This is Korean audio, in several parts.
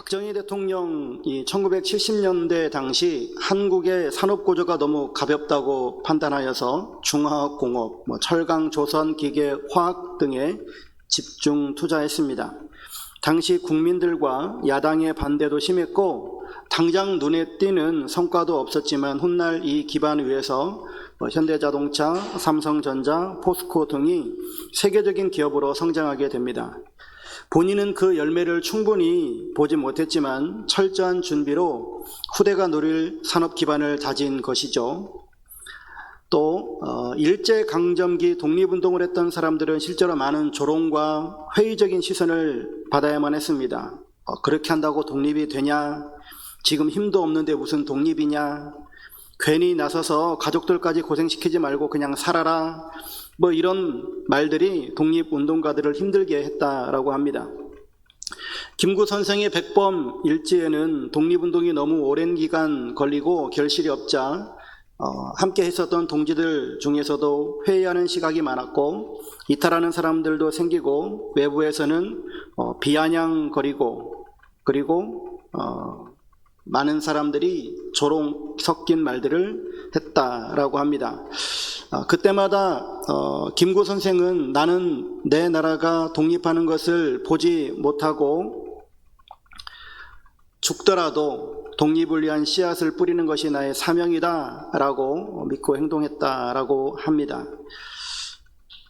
박정희 대통령이 1970년대 당시 한국의 산업구조가 너무 가볍다고 판단하여서 중화학공업, 철강, 조선, 기계, 화학 등에 집중 투자했습니다. 당시 국민들과 야당의 반대도 심했고 당장 눈에 띄는 성과도 없었지만 훗날 이 기반 위에서 현대자동차, 삼성전자, 포스코 등이 세계적인 기업으로 성장하게 됩니다. 본인은 그 열매를 충분히 보지 못했지만 철저한 준비로 후대가 누릴 산업 기반을 다진 것이죠. 또 일제강점기 독립운동을 했던 사람들은 실제로 많은 조롱과 회의적인 시선을 받아야만 했습니다. 그렇게 한다고 독립이 되냐? 지금 힘도 없는데 무슨 독립이냐? 괜히 나서서 가족들까지 고생시키지 말고 그냥 살아라. 이런 말들이 독립운동가들을 힘들게 했다라고 합니다. 김구 선생의 백범 일지에는 독립운동이 너무 오랜 기간 걸리고 결실이 없자 함께 했었던 동지들 중에서도 회의하는 시각이 많았고 이탈하는 사람들도 생기고 외부에서는 비아냥거리고 그리고 많은 사람들이 조롱 섞인 말들을 했다라고 합니다. 그때마다 김구 선생은 나는 내 나라가 독립하는 것을 보지 못하고 죽더라도 독립을 위한 씨앗을 뿌리는 것이 나의 사명이다 라고 믿고 행동했다라고 합니다.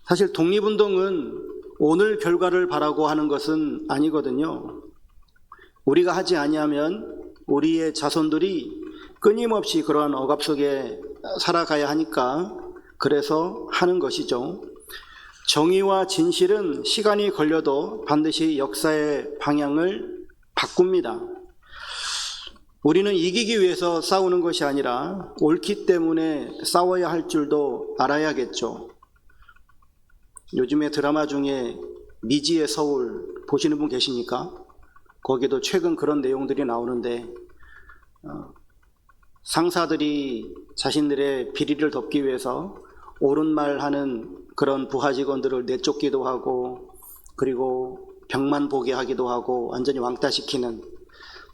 사실 독립운동은 오늘 결과를 바라고 하는 것은 아니거든요. 우리가 하지 아니하면 우리의 자손들이 끊임없이 그러한 억압 속에 살아가야 하니까 그래서 하는 것이죠. 정의와 진실은 시간이 걸려도 반드시 역사의 방향을 바꿉니다. 우리는 이기기 위해서 싸우는 것이 아니라 옳기 때문에 싸워야 할 줄도 알아야겠죠. 요즘에 드라마 중에 미지의 서울 보시는 분 계십니까? 거기도 최근 그런 내용들이 나오는데 상사들이 자신들의 비리를 덮기 위해서 옳은 말 하는 그런 부하 직원들을 내쫓기도 하고 그리고 병만 보게 하기도 하고 완전히 왕따시키는,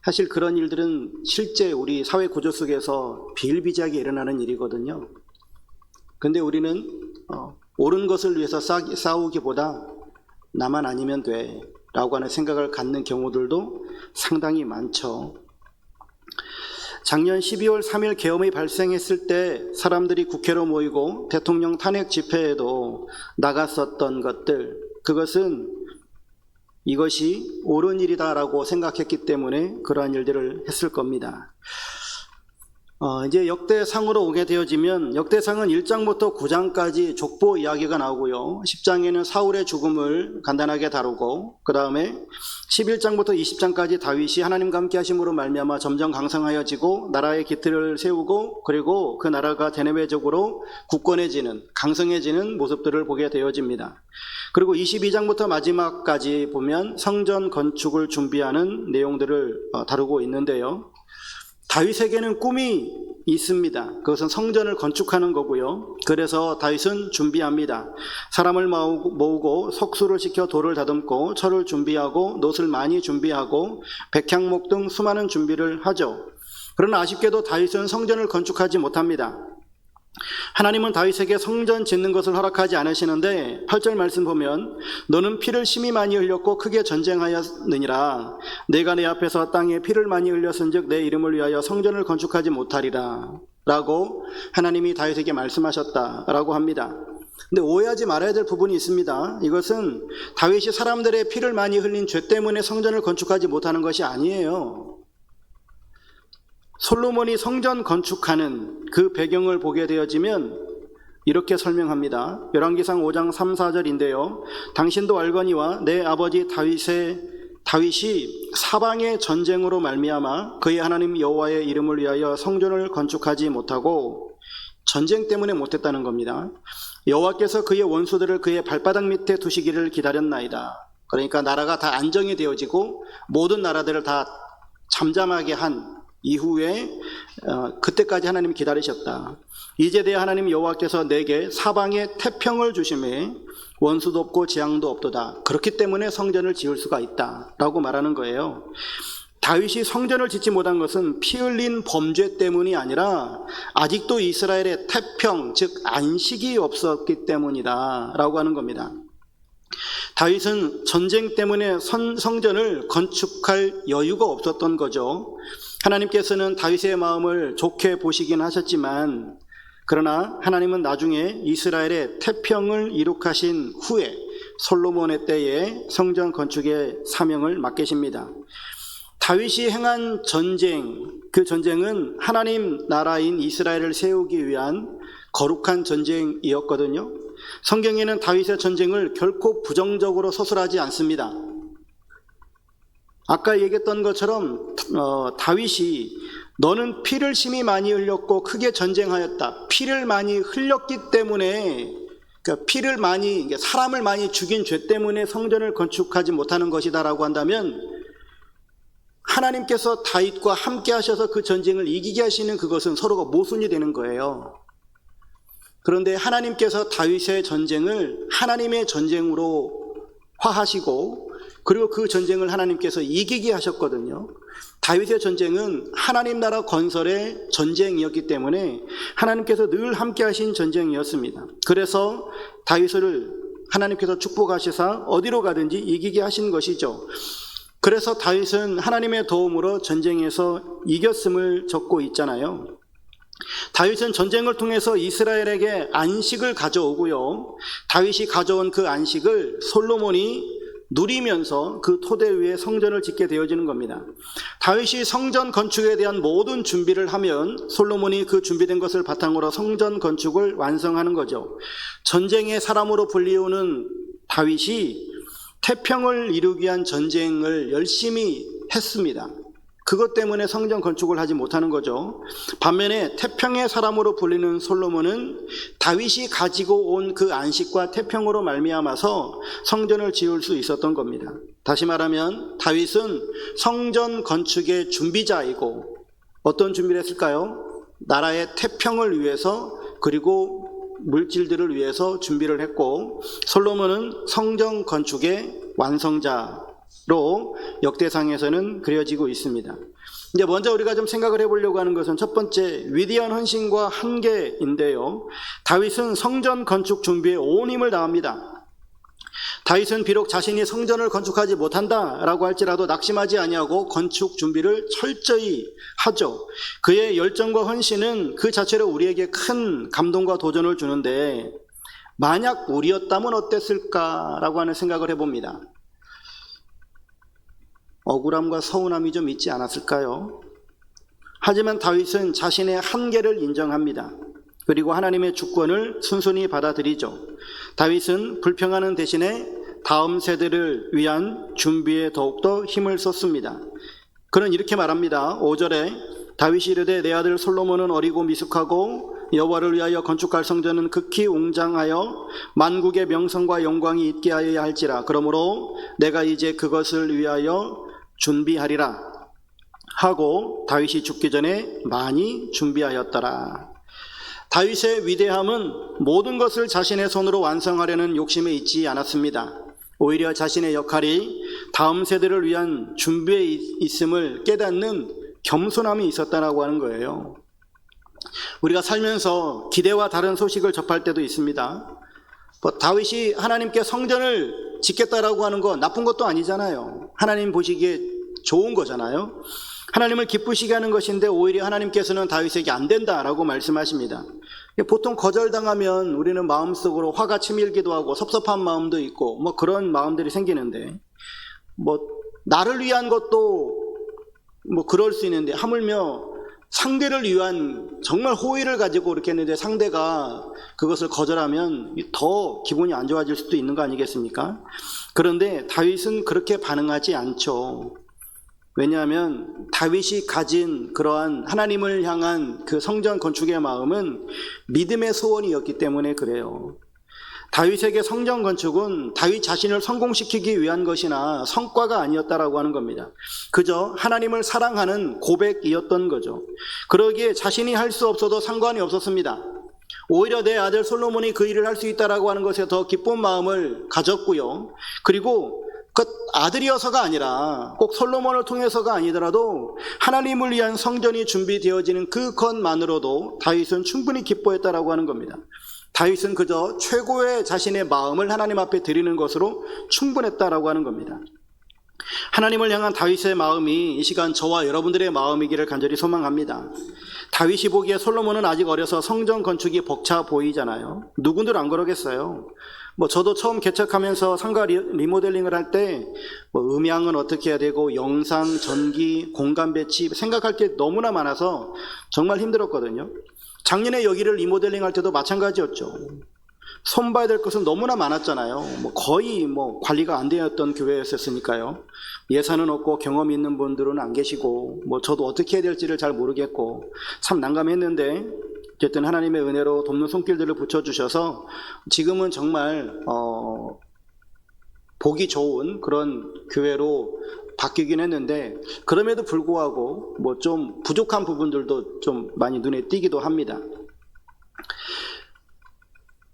사실 그런 일들은 실제 우리 사회 구조 속에서 비일비재하게 일어나는 일이거든요. 근데 우리는 옳은 것을 위해서 싸우기보다 나만 아니면 돼 라고 하는 생각을 갖는 경우들도 상당히 많죠. 작년 12월 3일 계엄이 발생했을 때 사람들이 국회로 모이고 대통령 탄핵 집회에도 나갔었던 것들, 그것은 이것이 옳은 일이다라고 생각했기 때문에 그러한 일들을 했을 겁니다. 이제 역대상으로 오게 되어지면 역대상은 1장부터 9장까지 족보 이야기가 나오고요. 10장에는 사울의 죽음을 간단하게 다루고 그 다음에 11장부터 20장까지 다윗이 하나님과 함께 하심으로 말미암아 점점 강성하여지고 나라의 기틀을 세우고 그리고 그 나라가 대내외적으로 굳건해지는, 강성해지는 모습들을 보게 되어집니다. 그리고 22장부터 마지막까지 보면 성전 건축을 준비하는 내용들을 다루고 있는데요. 다윗에게는 꿈이 있습니다. 그것은 성전을 건축하는 거고요. 그래서 다윗은 준비합니다. 사람을 모으고 석수를 시켜 돌을 다듬고 철을 준비하고 놋을 많이 준비하고 백향목 등 수많은 준비를 하죠. 그러나 아쉽게도 다윗은 성전을 건축하지 못합니다. 하나님은 다윗에게 성전 짓는 것을 허락하지 않으시는데 8절 말씀 보면 너는 피를 심히 많이 흘렸고 크게 전쟁하였느니라. 내가 내 앞에서 땅에 피를 많이 흘렸은즉 내 이름을 위하여 성전을 건축하지 못하리라 라고 하나님이 다윗에게 말씀하셨다라고 합니다. 근데 오해하지 말아야 될 부분이 있습니다. 이것은 다윗이 사람들의 피를 많이 흘린 죄 때문에 성전을 건축하지 못하는 것이 아니에요. 솔로몬이 성전 건축하는 그 배경을 보게 되어지면 이렇게 설명합니다. 열왕기상 5장 3, 4절인데요. 당신도 알거니와 내 아버지 다윗이 사방의 전쟁으로 말미암아 그의 하나님 여호와의 이름을 위하여 성전을 건축하지 못하고 전쟁 때문에 못했다는 겁니다. 여호와께서 그의 원수들을 그의 발바닥 밑에 두시기를 기다렸나이다. 그러니까 나라가 다 안정이 되어지고 모든 나라들을 다 잠잠하게 한 이후에 그때까지 하나님이 기다리셨다. 이제 내 하나님 여호와께서 내게 사방에 태평을 주심에 원수도 없고 재앙도 없도다. 그렇기 때문에 성전을 지을 수가 있다 라고 말하는 거예요. 다윗이 성전을 짓지 못한 것은 피 흘린 범죄 때문이 아니라 아직도 이스라엘의 태평, 즉 안식이 없었기 때문이다 라고 하는 겁니다. 다윗은 전쟁 때문에 성전을 건축할 여유가 없었던 거죠. 하나님께서는 다윗의 마음을 좋게 보시긴 하셨지만, 그러나 하나님은 나중에 이스라엘의 태평을 이룩하신 후에 솔로몬의 때에 성전 건축의 사명을 맡기십니다. 다윗이 행한 전쟁, 그 전쟁은 하나님 나라인 이스라엘을 세우기 위한 거룩한 전쟁이었거든요. 성경에는 다윗의 전쟁을 결코 부정적으로 서술하지 않습니다. 아까 얘기했던 것처럼 다윗이 너는 피를 심히 많이 흘렸고 크게 전쟁하였다. 피를 많이 흘렸기 때문에, 그러니까 피를 많이, 사람을 많이 죽인 죄 때문에 성전을 건축하지 못하는 것이다라고 한다면, 하나님께서 다윗과 함께 하셔서 그 전쟁을 이기게 하시는 그것은 서로가 모순이 되는 거예요. 그런데 하나님께서 다윗의 전쟁을 하나님의 전쟁으로 화하시고, 그리고 그 전쟁을 하나님께서 이기게 하셨거든요. 다윗의 전쟁은 하나님 나라 건설의 전쟁이었기 때문에 하나님께서 늘 함께 하신 전쟁이었습니다. 그래서 다윗을 하나님께서 축복하시사 어디로 가든지 이기게 하신 것이죠. 그래서 다윗은 하나님의 도움으로 전쟁에서 이겼음을 적고 있잖아요. 다윗은 전쟁을 통해서 이스라엘에게 안식을 가져오고요, 다윗이 가져온 그 안식을 솔로몬이 누리면서 그 토대 위에 성전을 짓게 되어지는 겁니다. 다윗이 성전 건축에 대한 모든 준비를 하면 솔로몬이 그 준비된 것을 바탕으로 성전 건축을 완성하는 거죠. 전쟁의 사람으로 불리우는 다윗이 태평을 이루기 위한 전쟁을 열심히 했습니다. 그것 때문에 성전 건축을 하지 못하는 거죠. 반면에 태평의 사람으로 불리는 솔로몬은 다윗이 가지고 온 그 안식과 태평으로 말미암아서 성전을 지을 수 있었던 겁니다. 다시 말하면 다윗은 성전 건축의 준비자이고, 어떤 준비를 했을까요? 나라의 태평을 위해서, 그리고 물질들을 위해서 준비를 했고, 솔로몬은 성전 건축의 완성자로 역대상에서는 그려지고 있습니다. 이제 먼저 우리가 좀 생각을 해보려고 하는 것은 첫 번째, 위대한 헌신과 한계인데요. 다윗은 성전 건축 준비에 온 힘을 다합니다. 다윗은 비록 자신이 성전을 건축하지 못한다라고 할지라도 낙심하지 아니하고 건축 준비를 철저히 하죠. 그의 열정과 헌신은 그 자체로 우리에게 큰 감동과 도전을 주는데, 만약 우리였다면 어땠을까라고 하는 생각을 해봅니다. 억울함과 서운함이 좀 있지 않았을까요? 하지만 다윗은 자신의 한계를 인정합니다. 그리고 하나님의 주권을 순순히 받아들이죠. 다윗은 불평하는 대신에 다음 세대를 위한 준비에 더욱더 힘을 쏟습니다. 그는 이렇게 말합니다. 5절에 다윗이 이르되 내 아들 솔로몬은 어리고 미숙하고 여호와를 위하여 건축할 성전은 극히 웅장하여 만국의 명성과 영광이 있게 하여야 할지라. 그러므로 내가 이제 그것을 위하여 준비하리라 하고 다윗이 죽기 전에 많이 준비하였더라. 다윗의 위대함은 모든 것을 자신의 손으로 완성하려는 욕심에 있지 않았습니다. 오히려 자신의 역할이 다음 세대를 위한 준비에 있음을 깨닫는 겸손함이 있었다라고 하는 거예요. 우리가 살면서 기대와 다른 소식을 접할 때도 있습니다. 다윗이 하나님께 성전을 짓겠다라고 하는 건 나쁜 것도 아니잖아요. 하나님 보시기에 좋은 거잖아요. 하나님을 기쁘시게 하는 것인데 오히려 하나님께서는 다윗에게 안 된다라고 말씀하십니다. 보통 거절당하면 우리는 마음속으로 화가 치밀기도 하고 섭섭한 마음도 있고 그런 마음들이 생기는데, 나를 위한 것도 그럴 수 있는데 하물며 상대를 위한 정말 호의를 가지고 이렇게 했는데 상대가 그것을 거절하면 더 기분이 안 좋아질 수도 있는 거 아니겠습니까? 그런데 다윗은 그렇게 반응하지 않죠. 왜냐하면 다윗이 가진 그러한 하나님을 향한 그 성전 건축의 마음은 믿음의 소원이었기 때문에 그래요. 다윗에게 성전 건축은 다윗 자신을 성공시키기 위한 것이나 성과가 아니었다라고 하는 겁니다. 그저 하나님을 사랑하는 고백이었던 거죠. 그러기에 자신이 할 수 없어도 상관이 없었습니다. 오히려 내 아들 솔로몬이 그 일을 할 수 있다라고 하는 것에 더 기쁜 마음을 가졌고요. 그리고 그 아들이어서가 아니라 꼭 솔로몬을 통해서가 아니더라도 하나님을 위한 성전이 준비되어지는 그 것만으로도 다윗은 충분히 기뻐했다라고 하는 겁니다. 다윗은 그저 최고의 자신의 마음을 하나님 앞에 드리는 것으로 충분했다라고 하는 겁니다. 하나님을 향한 다윗의 마음이 이 시간 저와 여러분들의 마음이기를 간절히 소망합니다. 다윗이 보기에 솔로몬은 아직 어려서 성전 건축이 벅차 보이잖아요. 누구들 안 그러겠어요. 저도 처음 개척하면서 상가 리모델링을 할 때 음향은 어떻게 해야 되고 영상, 전기, 공간 배치 생각할 게 너무나 많아서 정말 힘들었거든요. 작년에 여기를 리모델링 할 때도 마찬가지였죠. 손봐야 될 것은 너무나 많았잖아요. 거의 관리가 안 되었던 교회였으니까요. 예산은 없고 경험이 있는 분들은 안 계시고 저도 어떻게 해야 될지를 잘 모르겠고 참 난감했는데 어쨌든 하나님의 은혜로 돕는 손길들을 붙여주셔서 지금은 정말 보기 좋은 그런 교회로 바뀌긴 했는데 그럼에도 불구하고 좀 부족한 부분들도 좀 많이 눈에 띄기도 합니다.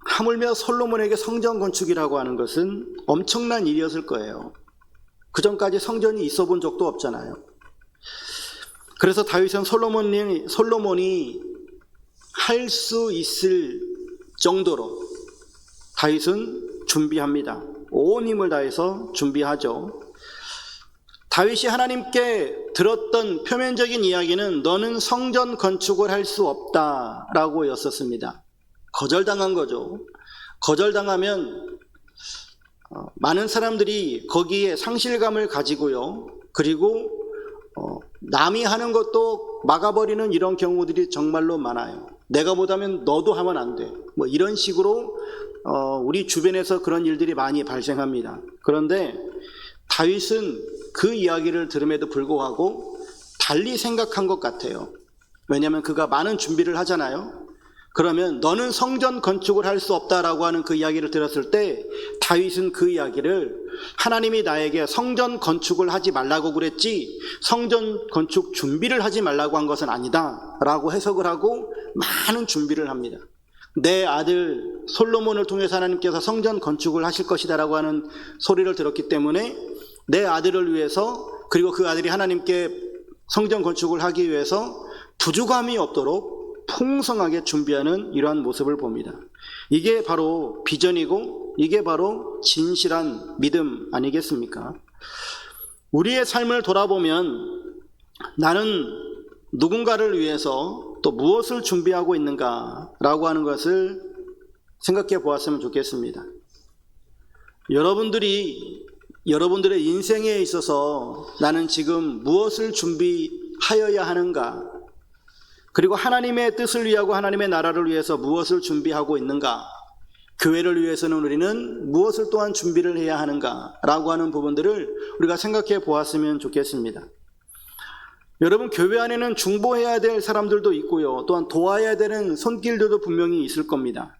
하물며 솔로몬에게 성전 건축이라고 하는 것은 엄청난 일이었을 거예요. 그 전까지 성전이 있어 본 적도 없잖아요. 그래서 다윗은 솔로몬이 할 수 있을 정도로 다윗은 준비합니다. 온 힘을 다해서 준비하죠. 다윗이 하나님께 들었던 표면적인 이야기는 너는 성전 건축을 할 수 없다라고 였었습니다. 거절당한 거죠. 거절당하면 많은 사람들이 거기에 상실감을 가지고요. 그리고 남이 하는 것도 막아버리는 이런 경우들이 정말로 많아요. 내가 못하면 너도 하면 안 돼. 이런 식으로 우리 주변에서 그런 일들이 많이 발생합니다. 그런데 다윗은 그 이야기를 들음에도 불구하고 달리 생각한 것 같아요. 왜냐하면 그가 많은 준비를 하잖아요. 그러면 너는 성전 건축을 할 수 없다라고 하는 그 이야기를 들었을 때 다윗은 그 이야기를 하나님이 나에게 성전 건축을 하지 말라고 그랬지 성전 건축 준비를 하지 말라고 한 것은 아니다 라고 해석을 하고 많은 준비를 합니다. 내 아들 솔로몬을 통해서 하나님께서 성전 건축을 하실 것이다 라고 하는 소리를 들었기 때문에 내 아들을 위해서 그리고 그 아들이 하나님께 성전 건축을 하기 위해서 부족함이 없도록 풍성하게 준비하는 이러한 모습을 봅니다. 이게 바로 비전이고 이게 바로 진실한 믿음 아니겠습니까? 우리의 삶을 돌아보면 나는 누군가를 위해서 또 무엇을 준비하고 있는가라고 하는 것을 생각해 보았으면 좋겠습니다. 여러분들의 인생에 있어서 나는 지금 무엇을 준비하여야 하는가, 그리고 하나님의 뜻을 위하고 하나님의 나라를 위해서 무엇을 준비하고 있는가, 교회를 위해서는 우리는 무엇을 또한 준비를 해야 하는가 라고 하는 부분들을 우리가 생각해 보았으면 좋겠습니다. 여러분, 교회 안에는 중보해야 될 사람들도 있고요, 또한 도와야 되는 손길들도 분명히 있을 겁니다.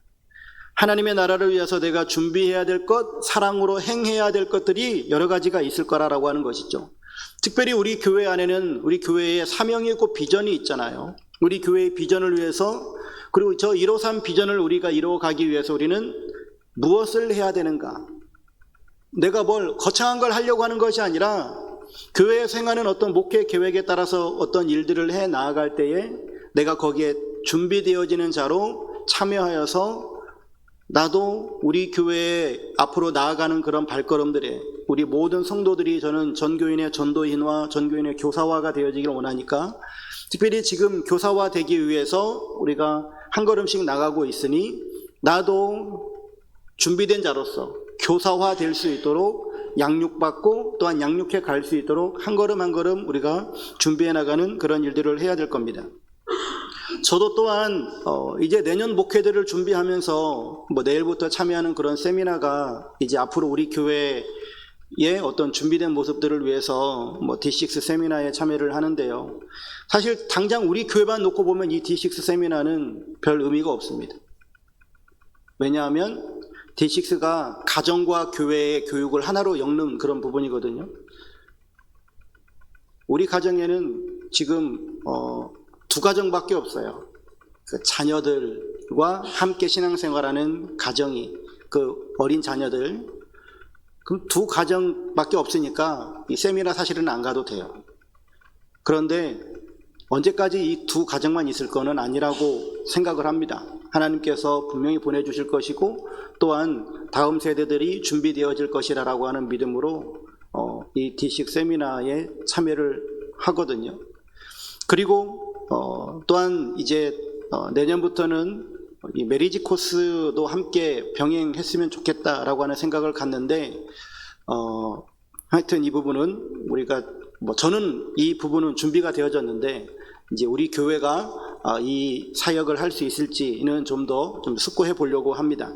하나님의 나라를 위해서 내가 준비해야 될 것, 사랑으로 행해야 될 것들이 여러 가지가 있을 거라고 하는 것이죠. 특별히 우리 교회 안에는 우리 교회의 사명이 있고 비전이 있잖아요. 우리 교회의 비전을 위해서, 그리고 저 153 비전을 우리가 이루어가기 위해서 우리는 무엇을 해야 되는가? 내가 뭘 거창한 걸 하려고 하는 것이 아니라 교회에서 행하는 어떤 목회 계획에 따라서 어떤 일들을 해 나아갈 때에 내가 거기에 준비되어지는 자로 참여하여서 나도 우리 교회에 앞으로 나아가는 그런 발걸음들에 우리 모든 성도들이, 저는 전교인의 전도인화, 전교인의 교사화가 되어지기를 원하니까 특별히 지금 교사화 되기 위해서 우리가 한 걸음씩 나가고 있으니 나도 준비된 자로서 교사화 될 수 있도록 양육받고 또한 양육해 갈 수 있도록 한 걸음 한 걸음 우리가 준비해 나가는 그런 일들을 해야 될 겁니다. 저도 또한 이제 내년 목회들을 준비하면서 내일부터 참여하는 그런 세미나가 이제 앞으로 우리 교회의 어떤 준비된 모습들을 위해서 D6 세미나에 참여를 하는데요. 사실 당장 우리 교회만 놓고 보면 이 D6 세미나는 별 의미가 없습니다. 왜냐하면 D6가 가정과 교회의 교육을 하나로 엮는 그런 부분이거든요. 우리 가정에는 지금 2가정밖에 없어요. 그 자녀들과 함께 신앙생활하는 가정이, 그 어린 자녀들, 그럼 두 가정밖에 없으니까 이 세미나 사실은 안 가도 돼요. 그런데 언제까지 이 두 가정만 있을 거는 아니라고 생각을 합니다. 하나님께서 분명히 보내주실 것이고 또한 다음 세대들이 준비되어질 것이라고 하는 믿음으로 이 D6 세미나에 참여를 하거든요. 그리고 또한 이제 내년부터는 이 메리지 코스도 함께 병행했으면 좋겠다라고 하는 생각을 갖는데 하여튼 이 부분은 우리가 저는 이 부분은 준비가 되어졌는데 이제 우리 교회가 이 사역을 할 수 있을지는 좀 더 숙고해 보려고 합니다.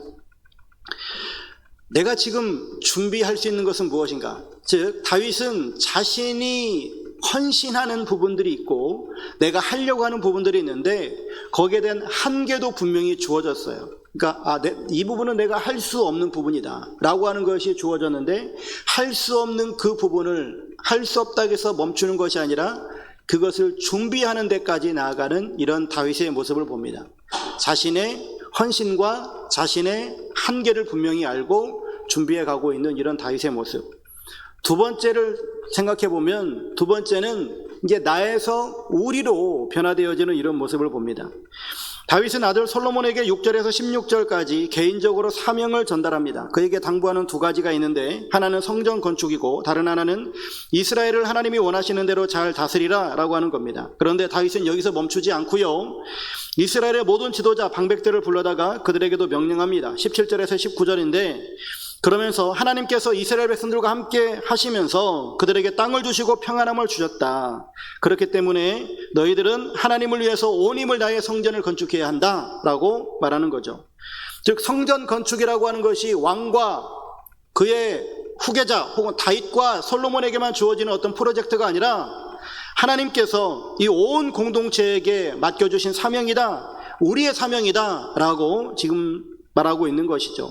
내가 지금 준비할 수 있는 것은 무엇인가? 즉 다윗은 자신이 헌신하는 부분들이 있고 내가 하려고 하는 부분들이 있는데 거기에 대한 한계도 분명히 주어졌어요. 그러니까 이 부분은 내가 할 수 없는 부분이다 라고 하는 것이 주어졌는데 할 수 없는 그 부분을 할 수 없다고 해서 멈추는 것이 아니라 그것을 준비하는 데까지 나아가는 이런 다윗의 모습을 봅니다. 자신의 헌신과 자신의 한계를 분명히 알고 준비해 가고 있는 이런 다윗의 모습. 두 번째를 생각해 보면 두 번째는 이제 나에서 우리로 변화되어지는 이런 모습을 봅니다. 다윗은 아들 솔로몬에게 6절에서 16절까지 개인적으로 사명을 전달합니다. 그에게 당부하는 두 가지가 있는데 하나는 성전 건축이고 다른 하나는 이스라엘을 하나님이 원하시는 대로 잘 다스리라 라고 하는 겁니다. 그런데 다윗은 여기서 멈추지 않고요, 이스라엘의 모든 지도자 방백들을 불러다가 그들에게도 명령합니다. 17절에서 19절인데 그러면서 하나님께서 이스라엘 백성들과 함께 하시면서 그들에게 땅을 주시고 평안함을 주셨다. 그렇기 때문에 너희들은 하나님을 위해서 온 힘을 다해 성전을 건축해야 한다라고 말하는 거죠. 즉 성전 건축이라고 하는 것이 왕과 그의 후계자 혹은 다윗과 솔로몬에게만 주어지는 어떤 프로젝트가 아니라 하나님께서 이 온 공동체에게 맡겨주신 사명이다, 우리의 사명이다 라고 지금 말하고 있는 것이죠.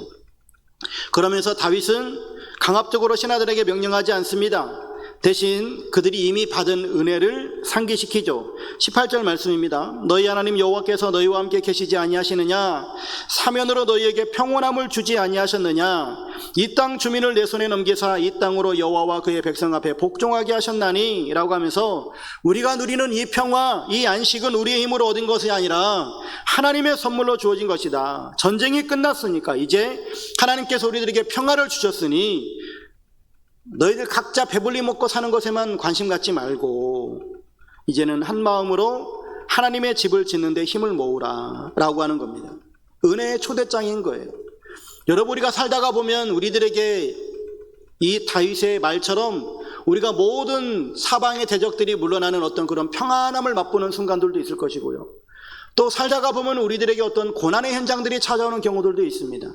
그러면서 다윗은 강압적으로 신하들에게 명령하지 않습니다. 대신 그들이 이미 받은 은혜를 상기시키죠. 18절 말씀입니다. 너희 하나님 여호와께서 너희와 함께 계시지 아니하시느냐? 사면으로 너희에게 평온함을 주지 아니하셨느냐? 이 땅 주민을 내 손에 넘기사 이 땅으로 여호와와 그의 백성 앞에 복종하게 하셨나니? 라고 하면서 우리가 누리는 이 평화, 이 안식은 우리의 힘으로 얻은 것이 아니라 하나님의 선물로 주어진 것이다. 전쟁이 끝났으니까 이제 하나님께서 우리들에게 평화를 주셨으니 너희들 각자 배불리 먹고 사는 것에만 관심 갖지 말고 이제는 한 마음으로 하나님의 집을 짓는 데 힘을 모으라 라고 하는 겁니다. 은혜의 초대장인 거예요. 여러분, 우리가 살다가 보면 우리들에게 이 다윗의 말처럼 우리가 모든 사방의 대적들이 물러나는 어떤 그런 평안함을 맛보는 순간들도 있을 것이고요, 또 살다가 보면 우리들에게 어떤 고난의 현장들이 찾아오는 경우들도 있습니다.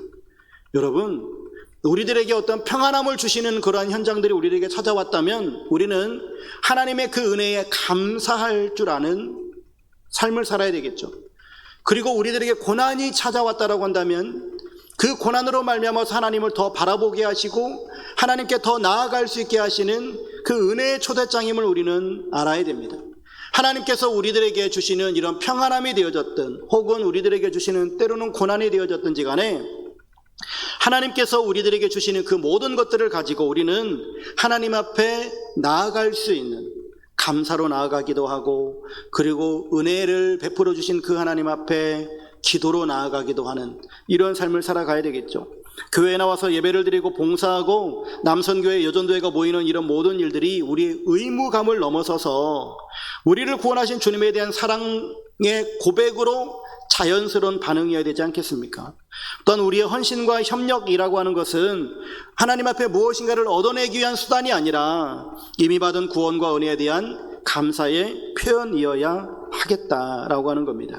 여러분, 우리들에게 어떤 평안함을 주시는 그러한 현장들이 우리에게 찾아왔다면 우리는 하나님의 그 은혜에 감사할 줄 아는 삶을 살아야 되겠죠. 그리고 우리들에게 고난이 찾아왔다라고 한다면 그 고난으로 말미암아서 하나님을 더 바라보게 하시고 하나님께 더 나아갈 수 있게 하시는 그 은혜의 초대장임을 우리는 알아야 됩니다. 하나님께서 우리들에게 주시는 이런 평안함이 되어졌든 혹은 우리들에게 주시는 때로는 고난이 되어졌든지 간에 하나님께서 우리들에게 주시는 그 모든 것들을 가지고 우리는 하나님 앞에 나아갈 수 있는, 감사로 나아가기도 하고 그리고 은혜를 베풀어 주신 그 하나님 앞에 기도로 나아가기도 하는 이런 삶을 살아가야 되겠죠. 교회에 나와서 예배를 드리고 봉사하고 남선교회, 여전도회가 모이는 이런 모든 일들이 우리의 의무감을 넘어서서 우리를 구원하신 주님에 대한 사랑의 고백으로 자연스러운 반응이어야 되지 않겠습니까? 또한 우리의 헌신과 협력이라고 하는 것은 하나님 앞에 무엇인가를 얻어내기 위한 수단이 아니라 이미 받은 구원과 은혜에 대한 감사의 표현이어야 하겠다라고 하는 겁니다.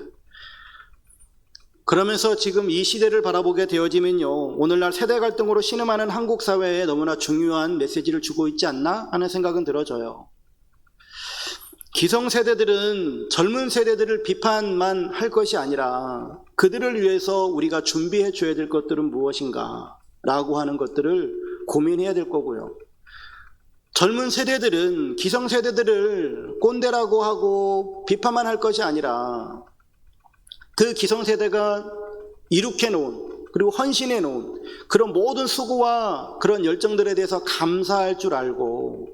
그러면서 지금 이 시대를 바라보게 되어지면요, 오늘날 세대 갈등으로 신음하는 한국 사회에 너무나 중요한 메시지를 주고 있지 않나 하는 생각은 들어져요. 기성세대들은 젊은 세대들을 비판만 할 것이 아니라 그들을 위해서 우리가 준비해 줘야 될 것들은 무엇인가 라고 하는 것들을 고민해야 될 거고요, 젊은 세대들은 기성세대들을 꼰대라고 하고 비판만 할 것이 아니라 그 기성세대가 이룩해 놓은 그리고 헌신해 놓은 그런 모든 수고와 그런 열정들에 대해서 감사할 줄 알고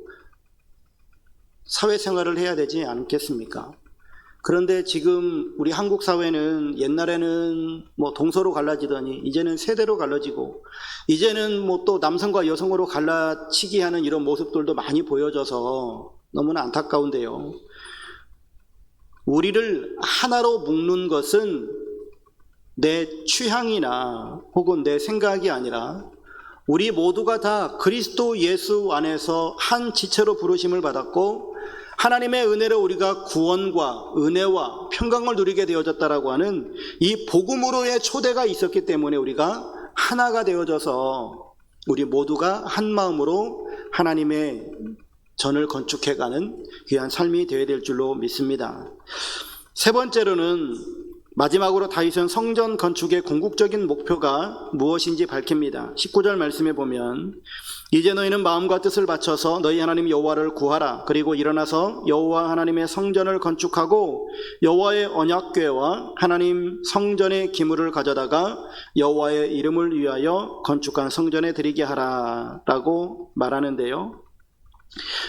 사회생활을 해야 되지 않겠습니까? 그런데 지금 우리 한국 사회는 옛날에는 뭐 동서로 갈라지더니 이제는 세대로 갈라지고 이제는 뭐 또 남성과 여성으로 갈라치기 하는 이런 모습들도 많이 보여져서 너무나 안타까운데요. 우리를 하나로 묶는 것은 내 취향이나 혹은 내 생각이 아니라 우리 모두가 다 그리스도 예수 안에서 한 지체로 부르심을 받았고 하나님의 은혜로 우리가 구원과 은혜와 평강을 누리게 되어졌다라고 하는 이 복음으로의 초대가 있었기 때문에 우리가 하나가 되어져서 우리 모두가 한 마음으로 하나님의 전을 건축해가는 귀한 삶이 되어야 될 줄로 믿습니다. 세 번째로는 마지막으로 다윗은 성전 건축의 궁극적인 목표가 무엇인지 밝힙니다. 19절 말씀에 보면 이제 너희는 마음과 뜻을 바쳐서 너희 하나님 여호와를 구하라. 그리고 일어나서 여호와 하나님의 성전을 건축하고 여호와의 언약궤와 하나님 성전의 기물을 가져다가 여호와의 이름을 위하여 건축한 성전에 드리게 하라 라고 말하는데요.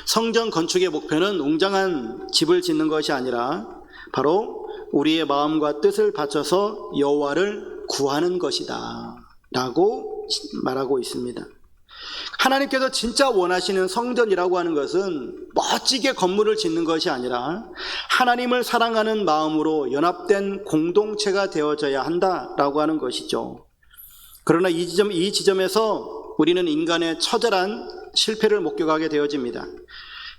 성전 건축의 목표는 웅장한 집을 짓는 것이 아니라 바로 우리의 마음과 뜻을 바쳐서 여호와를 구하는 것이다 라고 말하고 있습니다. 하나님께서 진짜 원하시는 성전이라고 하는 것은 멋지게 건물을 짓는 것이 아니라 하나님을 사랑하는 마음으로 연합된 공동체가 되어져야 한다라고 하는 것이죠. 그러나 이 지점에서 우리는 인간의 처절한 실패를 목격하게 되어집니다.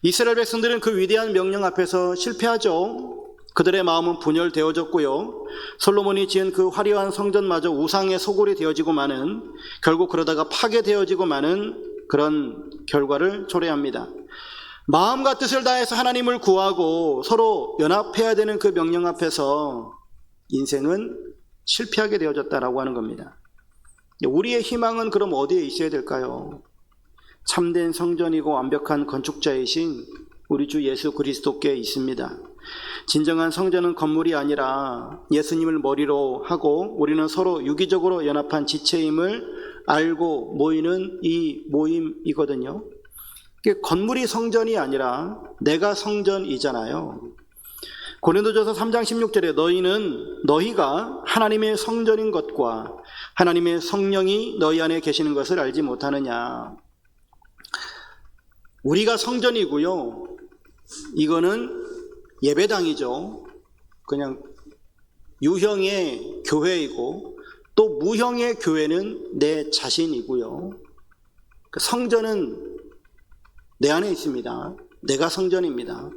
이스라엘 백성들은 그 위대한 명령 앞에서 실패하죠. 그들의 마음은 분열되어졌고요. 솔로몬이 지은 그 화려한 성전마저 우상의 소굴이 되어지고 마는, 결국 그러다가 파괴되어지고 마는 그런 결과를 초래합니다. 마음과 뜻을 다해서 하나님을 구하고 서로 연합해야 되는 그 명령 앞에서 인생은 실패하게 되어졌다라고 하는 겁니다. 우리의 희망은 그럼 어디에 있어야 될까요? 참된 성전이고 완벽한 건축자이신 우리 주 예수 그리스도께 있습니다. 진정한 성전은 건물이 아니라 예수님을 머리로 하고 우리는 서로 유기적으로 연합한 지체임을 알고 모이는 이 모임이거든요. 건물이 성전이 아니라 내가 성전이잖아요. 고린도전서 3장 16절에 너희가 하나님의 성전인 것과 하나님의 성령이 너희 안에 계시는 것을 알지 못하느냐. 우리가 성전이고요. 이거는 예배당이죠. 그냥 유형의 교회이고 또 무형의 교회는 내 자신이고요. 성전은 내 안에 있습니다. 내가 성전입니다.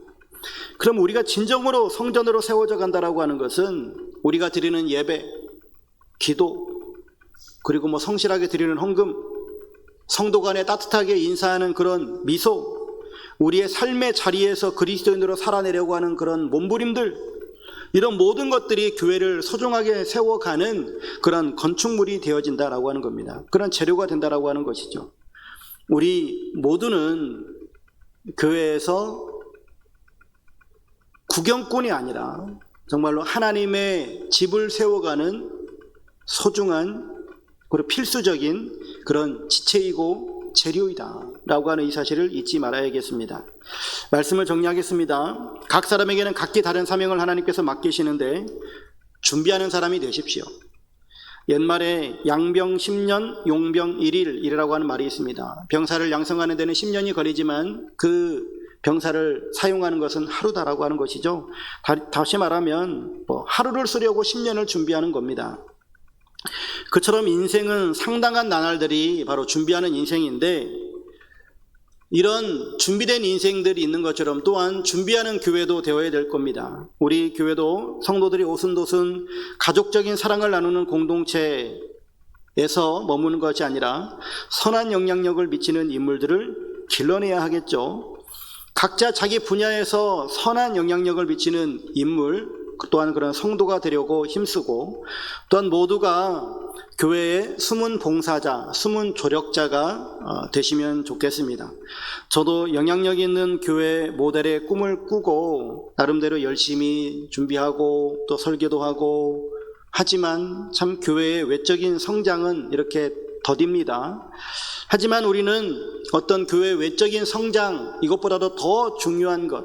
그럼 우리가 진정으로 성전으로 세워져 간다라고 하는 것은 우리가 드리는 예배, 기도, 그리고 성실하게 드리는 헌금, 성도 간에 따뜻하게 인사하는 그런 미소, 우리의 삶의 자리에서 그리스도인으로 살아내려고 하는 그런 몸부림들, 이런 모든 것들이 교회를 소중하게 세워가는 그런 건축물이 되어진다라고 하는 겁니다. 그런 재료가 된다라고 하는 것이죠. 우리 모두는 교회에서 구경꾼이 아니라 정말로 하나님의 집을 세워가는 소중한 그리고 필수적인 그런 지체이고 재료이다 라고 하는 이 사실을 잊지 말아야겠습니다. 말씀을 정리하겠습니다. 각 사람에게는 각기 다른 사명을 하나님께서 맡기시는데 준비하는 사람이 되십시오. 옛말에 양병 10년 용병 1일이라고 하는 말이 있습니다. 병사를 양성하는 데는 10년이 걸리지만 그 병사를 사용하는 것은 하루다라고 하는 것이죠. 다시 말하면 하루를 쓰려고 10년을 준비하는 겁니다. 그처럼 인생은 상당한 나날들이 바로 준비하는 인생인데, 이런 준비된 인생들이 있는 것처럼 또한 준비하는 교회도 되어야 될 겁니다. 우리 교회도 성도들이 오순도순 가족적인 사랑을 나누는 공동체에서 머무는 것이 아니라 선한 영향력을 미치는 인물들을 길러내야 하겠죠. 각자 자기 분야에서 선한 영향력을 미치는 인물, 또한 그런 성도가 되려고 힘쓰고, 또한 모두가 교회의 숨은 봉사자, 숨은 조력자가 되시면 좋겠습니다. 저도 영향력 있는 교회 모델의 꿈을 꾸고 나름대로 열심히 준비하고 또 설교도 하고 하지만 참 교회의 외적인 성장은 이렇게 더딥니다. 하지만 우리는 어떤 교회의 외적인 성장, 이것보다도 더 중요한 것,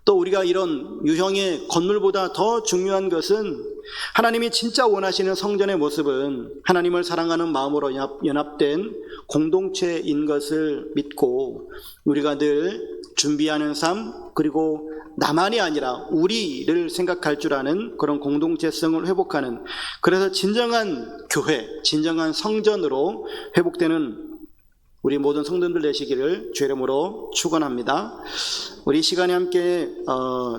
또 우리가 이런 유형의 건물보다 더 중요한 것은 하나님이 진짜 원하시는 성전의 모습은 하나님을 사랑하는 마음으로 연합된 공동체인 것을 믿고 우리가 늘 준비하는 삶, 그리고 나만이 아니라 우리를 생각할 줄 아는 그런 공동체성을 회복하는, 그래서 진정한 교회, 진정한 성전으로 회복되는 우리 모든 성도들 되시기를 주의 이름으로 축원합니다. 우리 시간에 함께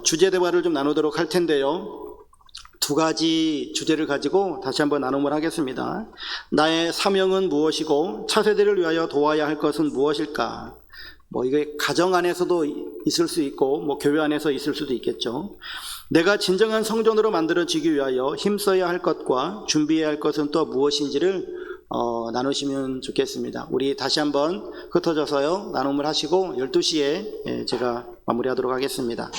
주제 대화를 좀 나누도록 할 텐데요. 두 가지 주제를 가지고 다시 한번 나눔을 하겠습니다. 나의 사명은 무엇이고 차세대를 위하여 도와야 할 것은 무엇일까? 이게 가정 안에서도 있을 수 있고 교회 안에서 있을 수도 있겠죠. 내가 진정한 성전으로 만들어지기 위하여 힘써야 할 것과 준비해야 할 것은 또 무엇인지를 나누시면 좋겠습니다. 우리 다시 한번 흩어져서요 나눔을 하시고 12시에 제가 마무리하도록 하겠습니다.